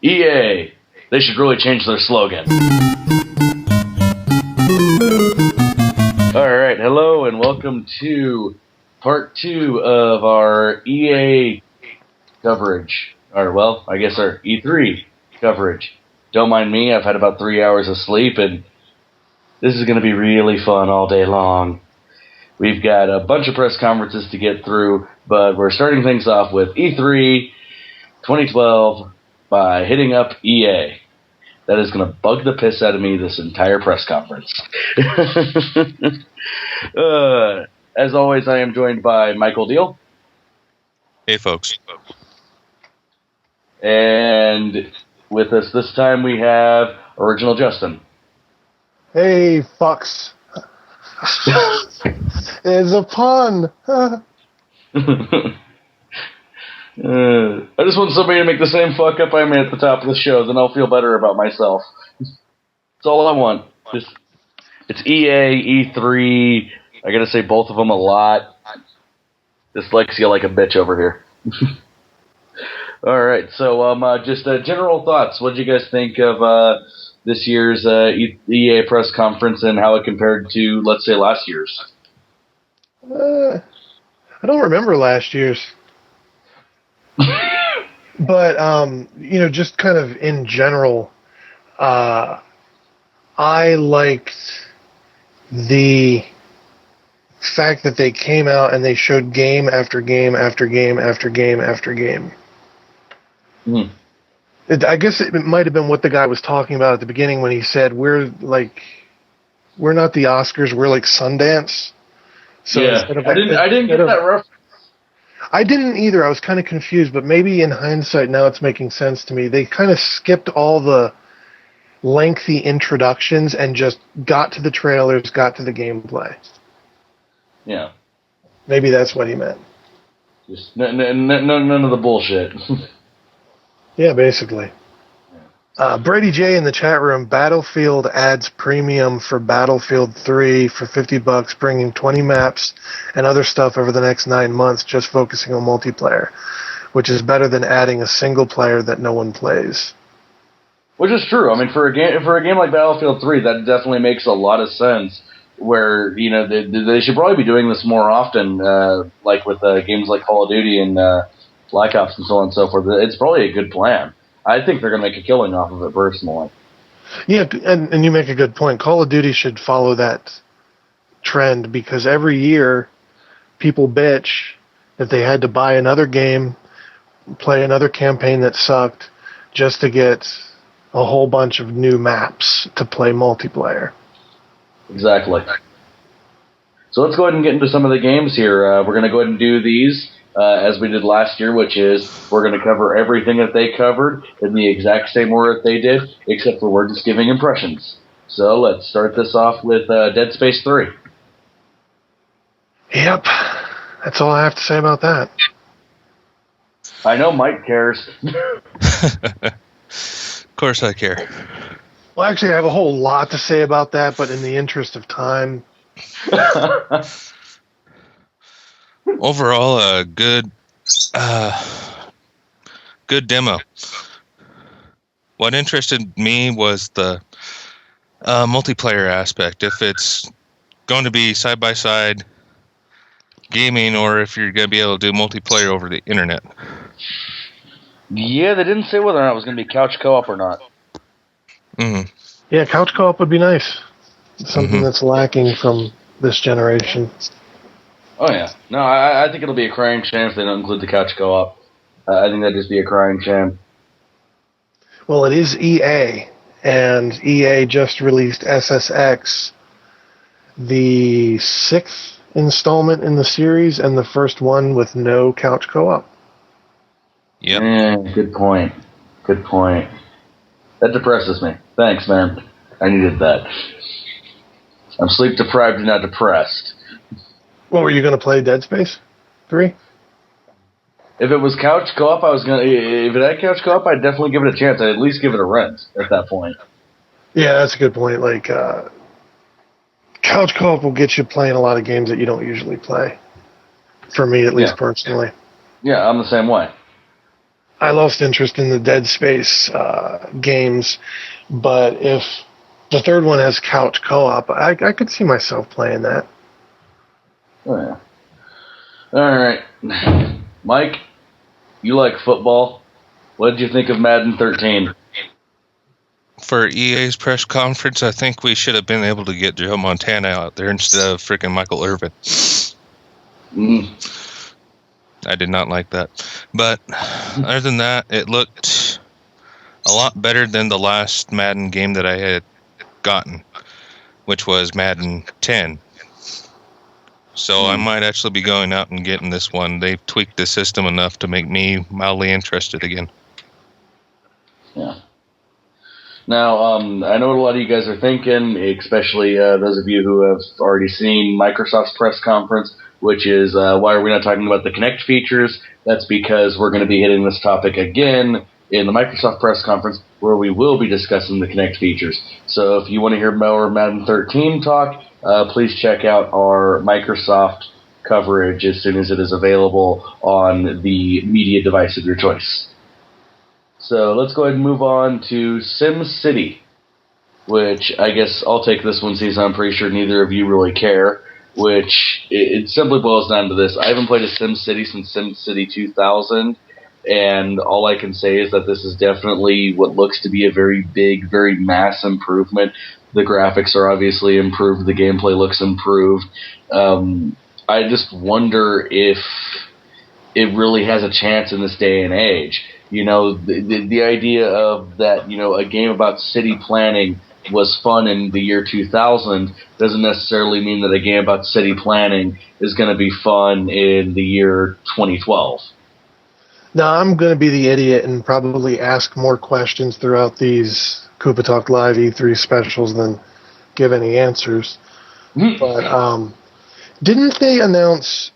EA, they should really change their slogan. Alright, hello and welcome to part 2 of our EA coverage. Or, well, I guess our E3 coverage. Don't mind me, I've had about 3 hours of sleep and this is going to be really fun all day long. We've got a bunch of press conferences to get through, but we're starting things off with E3 2012 by hitting up EA. That is going to bug the piss out of me this entire press conference. As always, I am joined by Michael Deal. Hey, folks. And with us this time we have Original Justin. Hey, fucks. It's a pun. I just want somebody to make the same fuck up I made at the top of the show, then I'll feel better about myself. That's all I want. It's EA, E3. I gotta say both of them a lot. Dyslexia like a bitch over here. Alright, so just general thoughts. What did you guys think of this year's EA press conference and how it compared to, let's say, last year's? I don't remember last year's. But, just kind of in general, I liked the fact that they came out and they showed game after game after game after game after game. I guess it might have been what the guy was talking about at the beginning when he said, we're not the Oscars, we're like Sundance. So yeah, I didn't get that reference. I didn't either. I was kind of confused, but maybe in hindsight now it's making sense to me. They kind of skipped all the lengthy introductions and just got to the trailers, got to the gameplay. Yeah. Maybe that's what he meant. Just none of the bullshit. Yeah, basically. Brady J in the chat room, Battlefield adds premium for Battlefield 3 for $50, bringing 20 maps and other stuff over the next 9 months, just focusing on multiplayer, which is better than adding a single player that no one plays. Which is true. I mean, for a game like Battlefield 3, that definitely makes a lot of sense. Where they should probably be doing this more often, like with games like Call of Duty and Black Ops and so on and so forth. It's probably a good plan. I think they're going to make a killing off of it personally. Yeah, and you make a good point. Call of Duty should follow that trend because every year people bitch that they had to buy another game, play another campaign that sucked, just to get a whole bunch of new maps to play multiplayer. Exactly. So let's go ahead and get into some of the games here. We're going to go ahead and do these as we did last year, which is we're going to cover everything that they covered in the exact same order that they did, except for we're just giving impressions. So let's start this off with Dead Space 3. Yep. That's all I have to say about that. I know Mike cares. Of course I care. Well, actually, I have a whole lot to say about that, but in the interest of time... Overall, a good demo. What interested me was the multiplayer aspect. If it's going to be side-by-side gaming or if you're going to be able to do multiplayer over the internet. Yeah, they didn't say whether or not it was going to be couch co-op or not. Mm-hmm. Yeah, couch co-op would be nice. Something that's lacking from this generation. Oh, yeah. No, I think it'll be a crying shame if they don't include the couch co-op. I think that'd just be a crying shame. Well, it is EA, and EA just released SSX, the 6th installment in the series, and the first one with no couch co-op. Yep. Good point. Good point. That depresses me. Thanks, man. I needed that. I'm sleep deprived and not depressed. What, were you going to play Dead Space 3? If it was couch co-op, if it had couch co-op, I'd definitely give it a chance. I'd at least give it a rent at that point. Yeah, that's a good point. Like, couch co-op will get you playing a lot of games that you don't usually play. For me, at least personally. Yeah, I'm the same way. I lost interest in the Dead Space games, but if the third one has couch co-op, I could see myself playing that. Oh, yeah. All right. Mike, you like football. What did you think of Madden 13? For EA's press conference, I think we should have been able to get Joe Montana out there instead of freaking Michael Irvin. I did not like that. But other than that, it looked a lot better than the last Madden game that I had gotten, which was Madden 10. So I might actually be going out and getting this one. They've tweaked the system enough to make me mildly interested again. Yeah. Now, I know what a lot of you guys are thinking, especially those of you who have already seen Microsoft's press conference, which is why are we not talking about the Kinect features? That's because we're going to be hitting this topic again in the Microsoft press conference, where we will be discussing the Kinect features. So if you want to hear more Madden 13 talk, please check out our Microsoft coverage as soon as it is available on the media device of your choice. So let's go ahead and move on to SimCity, which I guess I'll take this one since I'm pretty sure neither of you really care, which it simply boils down to this. I haven't played a SimCity since SimCity 2000, and all I can say is that this is definitely what looks to be a very big, very mass improvement. The graphics are obviously improved, the gameplay looks improved. I just wonder if it really has a chance in this day and age. You know, the idea of that, you know, a game about city planning was fun in the year 2000 doesn't necessarily mean that a game about city planning is going to be fun in the year 2012. Now, I'm going to be the idiot and probably ask more questions throughout these KoopaTalkLive E3 specials than give any answers. But didn't they announce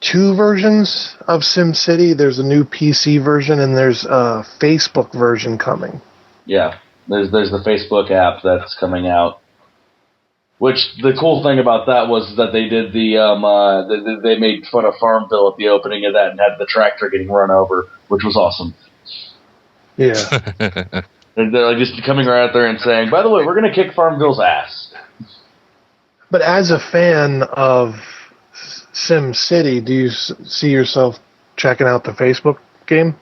2 versions of SimCity? There's a new PC version and there's a Facebook version coming. Yeah, there's the Facebook app that's coming out. Which the cool thing about that was that they did they made fun of Farmville at the opening of that and had the tractor getting run over, which was awesome. Yeah. They're like just coming right out there and saying, by the way, we're going to kick Farmville's ass. But as a fan of SimCity, do you see yourself checking out the Facebook game?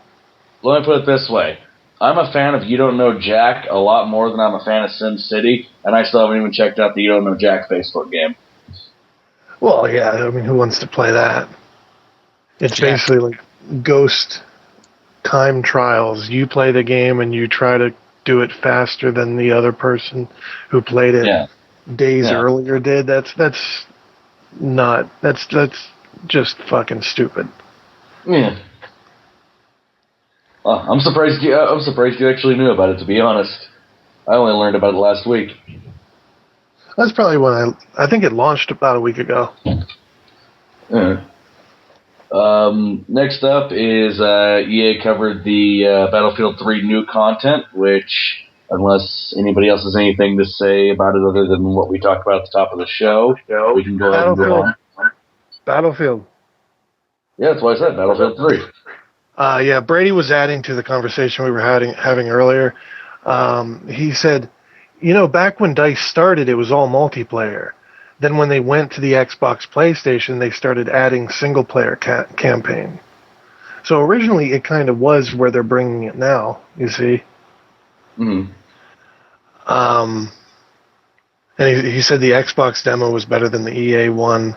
Let me put it this way. I'm a fan of You Don't Know Jack a lot more than I'm a fan of SimCity, and I still haven't even checked out the You Don't Know Jack Facebook game. Well, yeah, I mean, who wants to play that? It's basically like Ghost time trials. You play the game and you try to do it faster than the other person who played it days earlier did. That's just fucking stupid. Yeah. I'm surprised you actually knew about it, to be honest. I only learned about it last week. That's probably when I think it launched about a week ago. Yeah. Next up is EA covered the Battlefield 3 new content, which, unless anybody else has anything to say about it other than what we talked about at the top of the show, we can go ahead and go on. Battlefield. Yeah, that's why I said Battlefield 3. Yeah, Brady was adding to the conversation we were having earlier. He said, you know, back when DICE started, it was all multiplayer. Then when they went to the Xbox PlayStation, they started adding single-player campaign. So originally, it kind of was where they're bringing it now, you see. Mm-hmm. And he said the Xbox demo was better than the EA one.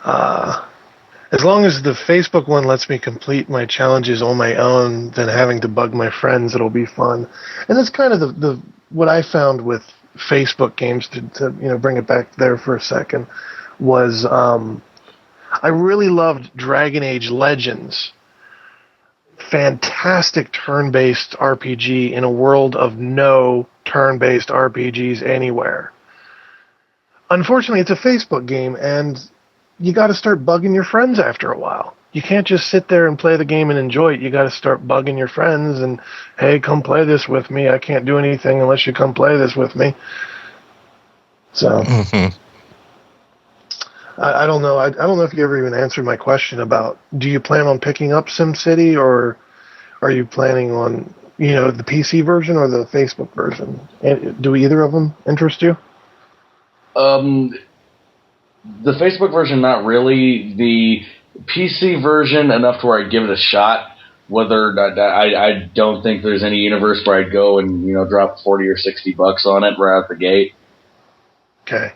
As long as the Facebook one lets me complete my challenges on my own than having to bug my friends, it'll be fun. And that's kind of the what I found with Facebook games, to bring it back there for a second, was I really loved Dragon Age Legends. Fantastic turn-based RPG in a world of no turn-based RPGs anywhere. Unfortunately, it's a Facebook game, and you got to start bugging your friends after a while. You can't just sit there and play the game and enjoy it. You got to start bugging your friends and, hey, come play this with me. I can't do anything unless you come play this with me. So, I don't know. I don't know if you ever even answered my question about, do you plan on picking up SimCity, or are you planning on, the PC version or the Facebook version? And do either of them interest you? The Facebook version, not really. The PC version, enough to where I'd give it a shot. Whether I don't think there's any universe where I'd go and drop $40 or $60 on it right out the gate. Okay.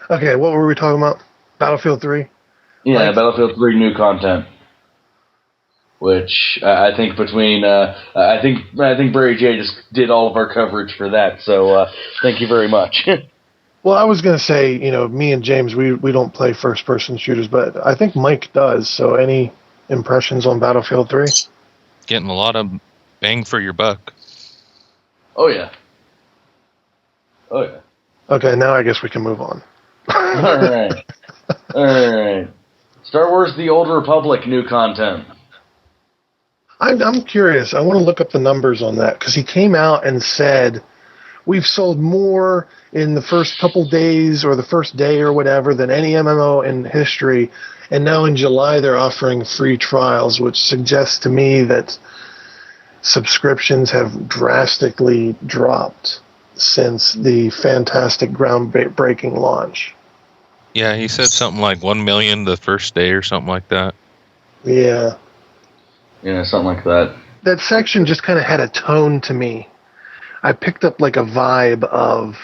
What were we talking about? Battlefield 3. Yeah, Mike? Battlefield 3 new content, which I think between I think Barry J just did all of our coverage for that. So thank you very much. Well, I was going to say, me and James, we don't play first-person shooters, but I think Mike does. So any impressions on Battlefield 3? Getting a lot of bang for your buck. Oh yeah. Okay, now I guess we can move on. All right. Star Wars: The Old Republic new content. I'm curious. I want to look up the numbers on that because he came out and said we've sold more in the first couple days or the first day or whatever than any MMO in history. And now in July they're offering free trials, which suggests to me that subscriptions have drastically dropped since the fantastic groundbreaking launch. Yeah, he said something like 1 million the first day or something like that. Yeah. Yeah, something like that. That section just kind of had a tone to me. I picked up like a vibe of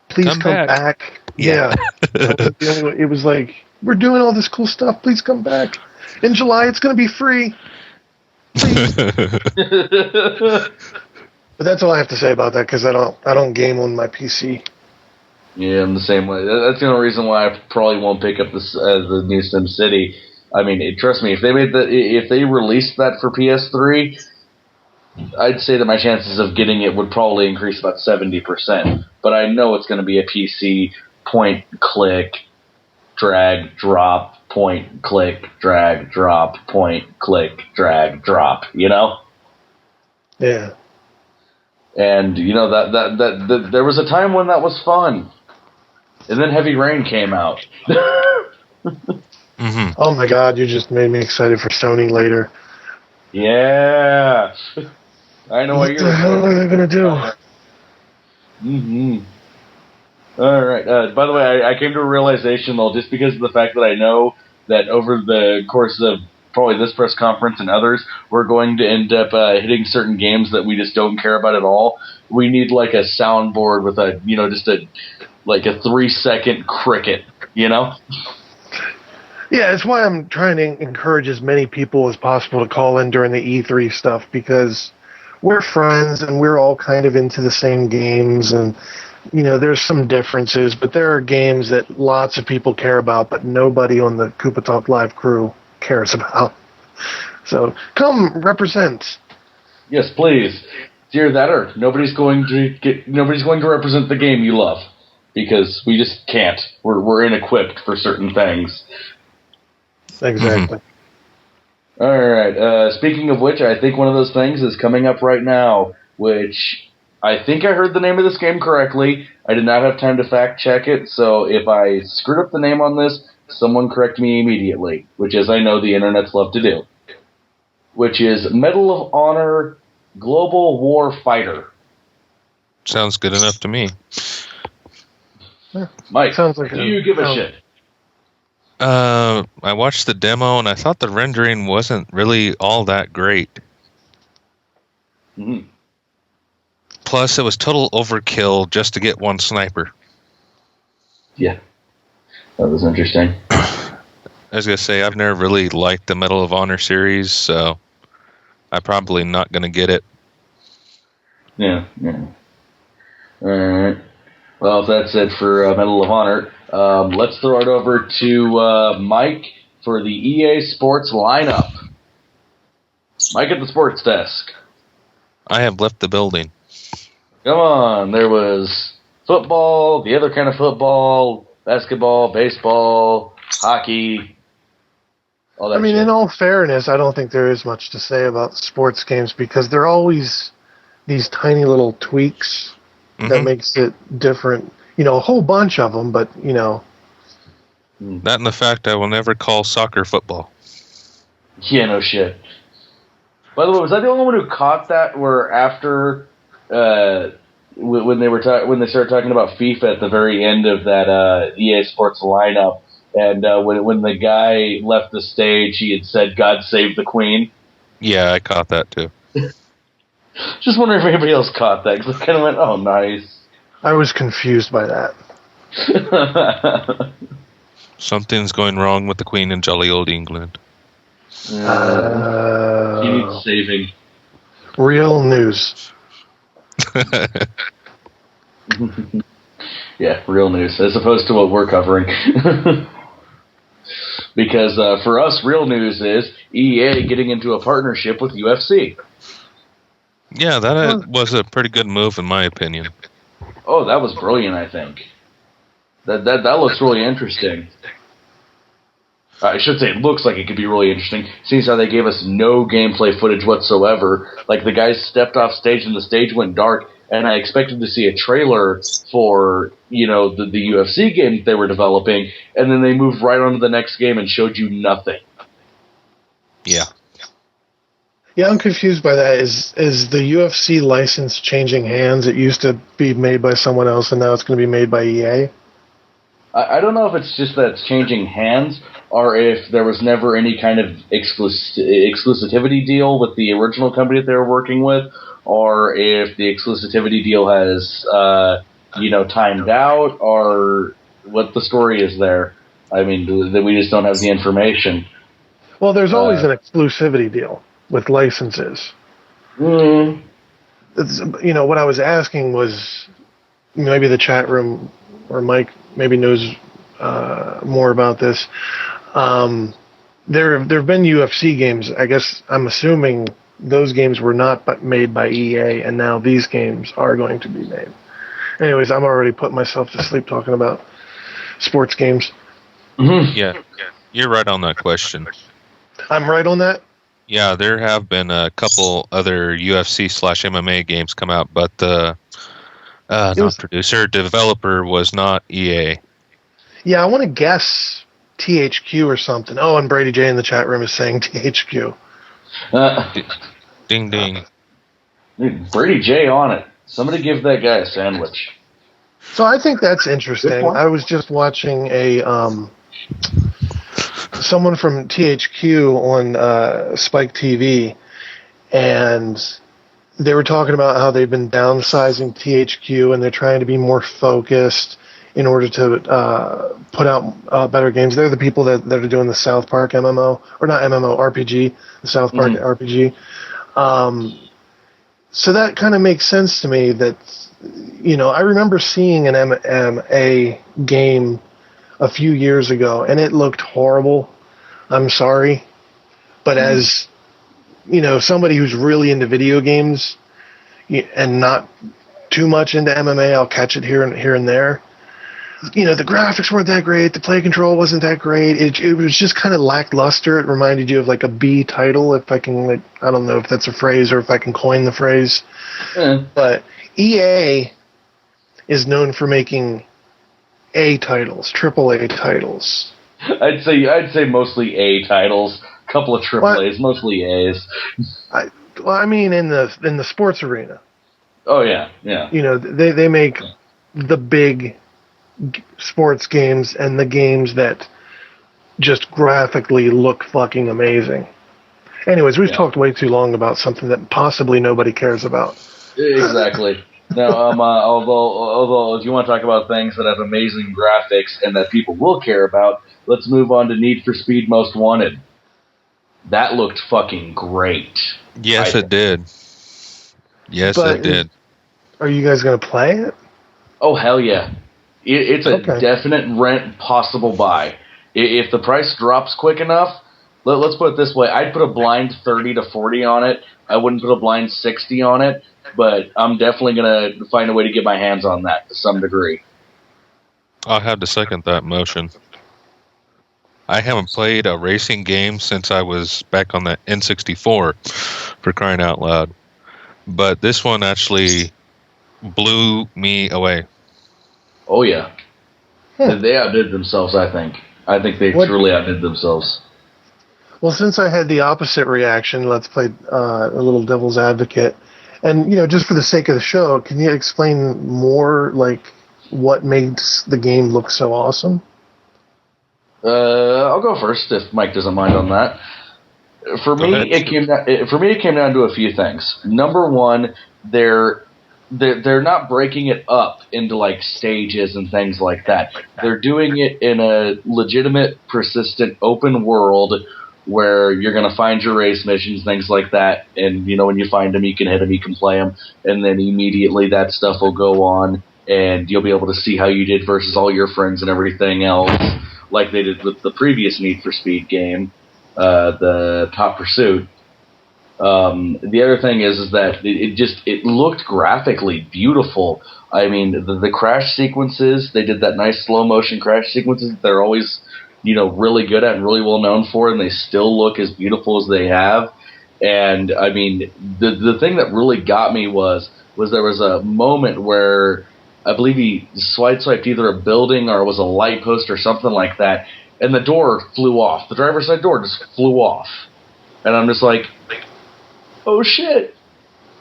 please come back. Yeah. It was like, we're doing all this cool stuff. Please come back. In July, it's going to be free. Please. But that's all I have to say about that because I don't game on my PC. Yeah, I'm the same way. That's the only reason why I probably won't pick up this the new SimCity. I mean, trust me, if they released that for PS3, I'd say that my chances of getting it would probably increase about 70%. But I know it's going to be a PC point, click, drag, drop, point, click, drag, drop, point, click, drag, drop. Yeah. And that there was a time when that was fun, and then Heavy Rain came out. Mm-hmm. Oh my God! You just made me excited for Sony later. Yeah. I know what the hell are they gonna do? Mm-hmm. All right. By the way, I came to a realization, though, just because of the fact that I know that over the course of probably this press conference and others, we're going to end up hitting certain games that we just don't care about at all. We need like a soundboard with a, just a 3-second cricket, Yeah, that's why I'm trying to encourage as many people as possible to call in during the E3 stuff because we're friends and we're all kind of into the same games and there's some differences, but there are games that lots of people care about, but nobody on the KoopaTalkLive crew cares about. So come represent. Yes, please. It's either that or nobody's going to represent the game you love because we just can't. We're inequipped for certain things. Exactly. Mm-hmm. All right. Speaking of which, I think one of those things is coming up right now, which I think I heard the name of this game correctly. I did not have time to fact check it, so if I screwed up the name on this, someone correct me immediately, which is I know the internets love to do, which is Medal of Honor Global War Fighter. Sounds good enough to me. Mike, Sounds like do you give a shit? I watched the demo and I thought the rendering wasn't really all that great. Mm-hmm. Plus, it was total overkill just to get one sniper. Yeah, that was interesting. I was going to say, I've never really liked the Medal of Honor series, so I'm probably not going to get it. Yeah. All right. Well, if that's it for Medal of Honor, let's throw it over to Mike for the EA Sports lineup. Mike at the sports desk. I have left the building. Come on, there was football, the other kind of football, basketball, baseball, hockey, all that shit. In all fairness, I don't think there is much to say about sports games because they're always these tiny little tweaks that makes it different. A whole bunch of them, but, That and the fact I will never call soccer football. Yeah, no shit. By the way, was I the only one who caught that? Where after when they started talking about FIFA at the very end of that EA Sports lineup, and when the guy left the stage, he had said, "God save the Queen." Yeah, I caught that too. Just wondering if anybody else caught that, because I kind of went, "Oh, nice." I was confused by that. Something's going wrong with the Queen in jolly old England. She needs saving. Real news. Yeah, real news, as opposed to what we're covering. Because for us, real news is EA getting into a partnership with UFC. Yeah, that was a pretty good move in my opinion. Oh, that was brilliant, I think. That looks really interesting. I should say it looks like it could be really interesting, seeing how they gave us no gameplay footage whatsoever. Like, the guys stepped off stage and the stage went dark, and I expected to see a trailer for, the UFC game that they were developing, and then they moved right on to the next game and showed you nothing. Yeah. Yeah, I'm confused by that. Is the UFC license changing hands? It used to be made by someone else, and now it's going to be made by EA? I don't know if it's just that it's changing hands, or if there was never any kind of exclusivity deal with the original company that they were working with, or if the exclusivity deal has, timed out, or what the story is there. I mean, that we just don't have the information. Well, there's always an exclusivity deal with licenses. Mm. What I was asking was, maybe the chat room or Mike maybe knows more about this. There have been UFC games. I guess I'm assuming those games were not made by EA, and now these games are going to be made. Anyways, I'm already putting myself to sleep talking about sports games. Mm-hmm. Yeah, you're right on that question. I'm right on that? Yeah, there have been a couple other UFC/MMA games come out, but the developer was not EA. Yeah, I want to guess THQ or something. Oh, and Brady J in the chat room is saying THQ. Ding ding. Brady J on it. Somebody give that guy a sandwich. So I think that's interesting. I was just watching someone from THQ on Spike TV, and they were talking about how they've been downsizing THQ and they're trying to be more focused in order to put out better games. They're the people that are doing the South Park MMO, or not MMO, RPG, the South Park RPG. So that kind of makes sense to me that, I remember seeing an MMA game a few years ago, and it looked horrible. I'm sorry. But as, somebody who's really into video games and not too much into MMA, I'll catch it here and there. The graphics weren't that great. The play control wasn't that great. It was just kind of lackluster. It reminded you of like a B title, if I can, I don't know if that's a phrase or if I can coin the phrase. But EA is known for making A titles, AAA titles. I'd say mostly A titles, a couple of AAAs, mostly A's. I mean in the sports arena. Oh yeah. They make the big sports games and the games that just graphically look fucking amazing. Anyways, we've talked way too long about something that possibly nobody cares about. Exactly. Now, although if you want to talk about things that have amazing graphics and that people will care about, let's move on to Need for Speed Most Wanted. That looked fucking great. Yes, it did. Yes, it did. Are you guys going to play it? Oh, hell yeah. It's a definite rent possible buy. If the price drops quick enough, let's put it this way, I'd put a blind 30 to 40 on it. I wouldn't put a blind 60 on it, but I'm definitely going to find a way to get my hands on that to some degree. I'll have to second that motion. I haven't played a racing game since I was back on the N64, for crying out loud. But this one actually blew me away. Oh, yeah. They outdid themselves, I think. I think they truly outdid themselves. Well, since I had the opposite reaction, let's play a little devil's advocate. And, just for the sake of the show, can you explain more, what makes the game look so awesome? I'll go first if Mike doesn't mind on that. For me, it came down to a few things. Number one, they're not breaking it up into stages and things like that. They're doing it in a legitimate, persistent, open world where you're going to find your race missions, things like that. And when you find them, you can hit them, you can play them, and then immediately that stuff will go on, and you'll be able to see how you did versus all your friends and everything else, like they did with the previous Need for Speed game, the Top Pursuit. The other thing is that it looked graphically beautiful. I mean, the crash sequences, they did that nice slow motion crash sequences that they're always, really good at and really well known for, and they still look as beautiful as they have. And I mean, the thing that really got me was there was a moment where I believe he swiped either a building or it was a light post or something like that, and the door flew off. The driver's side door just flew off. And I'm just like, oh shit,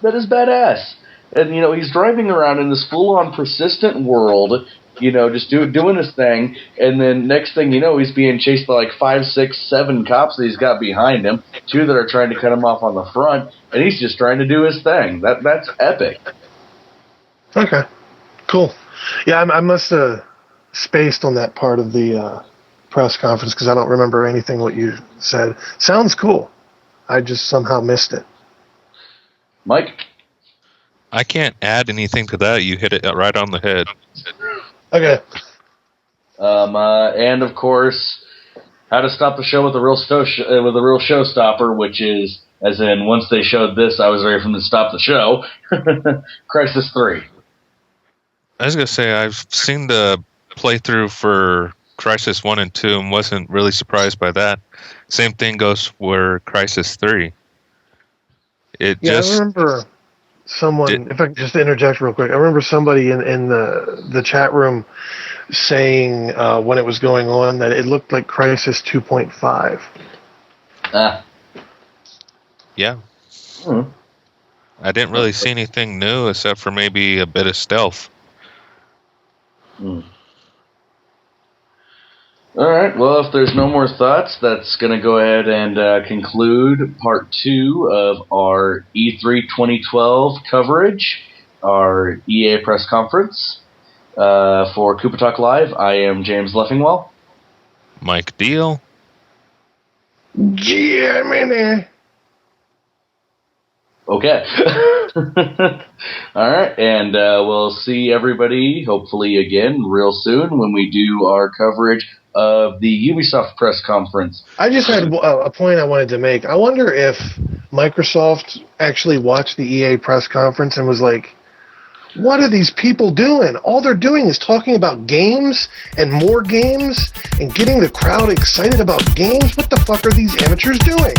that is badass. And, he's driving around in this full-on persistent world, just doing his thing, and then next thing you know, he's being chased by 5, 6, 7 cops that he's got behind him, 2 that are trying to cut him off on the front, and he's just trying to do his thing. That's epic. Okay, cool. Yeah, I must have spaced on that part of the press conference because I don't remember anything what you said. Sounds cool. I just somehow missed it. Mike? I can't add anything to that. You hit it right on the head. Okay. And of course, how to stop the show with a real showstopper, which is, as in, once they showed this, I was ready for them to stop the show. Crisis 3. I was gonna say I've seen the playthrough for Crisis 1 and 2 and wasn't really surprised by that. Same thing goes for Crisis 3. I remember someone, if I can just interject real quick, I remember somebody in the chat room saying when it was going on that it looked like Crisis 2.5. Yeah. I didn't really see anything new except for maybe a bit of stealth. All right, well, if there's no more thoughts, that's going to go ahead and conclude part 2 of our E3 2012 coverage, our EA press conference. For KoopaTalkLive, I am James Leffingwell. Mike Deal. Gemini. Okay. All right, and we'll see everybody, hopefully again, real soon when we do our coverage of the Ubisoft press conference. I just had a point I wanted to make. I wonder if Microsoft actually watched the EA press conference and was like, what are these people doing? All they're doing is talking about games and more games and getting the crowd excited about games. What the fuck are these amateurs doing?